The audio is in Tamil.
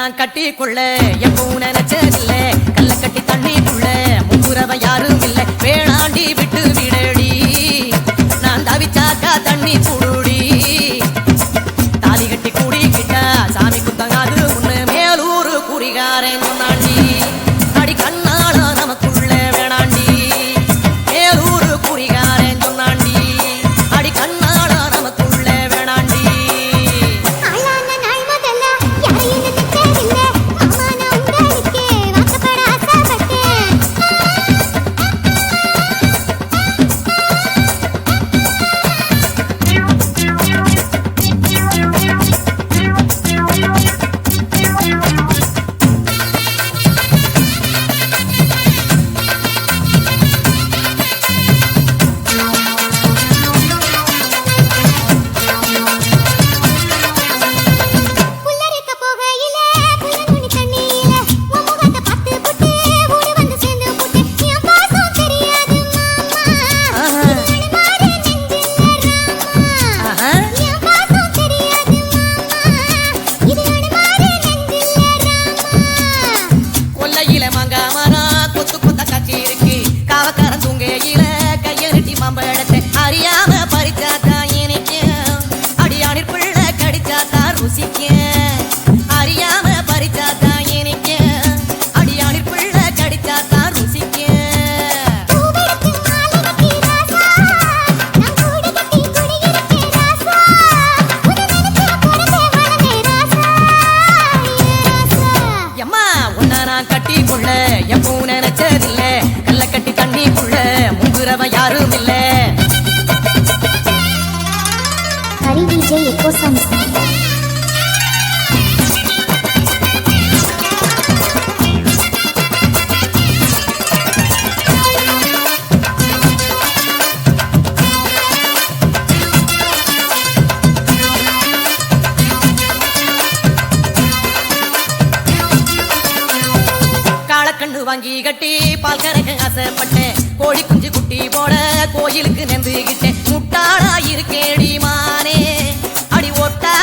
நான் கட்டி கொள்ள எப்பவும் நினைச்சதில்ல கல்ல கட்டி தண்ணிக்குள்ள முங்குறவ யாரும் இல்ல வேணாண்டி விட்டு விடடி நான் தவிச்சாக்கா தண்ணி குடுடி தாலி கட்டி கூடிக்கிட்டா சாமி குத்தங்காது முன்னு மேலூரு குறிகாரன் சொன்னாண்டி அடி கண்ணாள நமக்குள்ள வேணாண்டி மேலூரு குறிகாரன் சொன்னாண்டி அடி கண்ணாள நமக்குள்ள வேணாண்டி அறியாம பறிச்சாத்தா எனக்கு அடியானிற் பிள்ளை கடிச்சாத்தா ருசிக்க அறியாம பறிச்சாத்தா எனக்கு அடியானிற் பிள்ளை கடிச்சாத்தா ருசிக்க எம்மா உன்ன நான் கட்டி கொள்ள எப்பவும் நினைச்சதில்ல கல்ல கட்டி தண்ணிக்குள்ள முங்குறவ யாரும் இல்ல DJ Eco Sounds. காளக்கண்ணு வாங்கி கட்டி பால் கறக்க ஆசைப்பட்டேன் கோழி குஞ்சு குட்டி போட கோயிலுக்கு நெந்துகிட்டேன் முட்டாளா இருக்கேடி மானே அடி ஒட்டா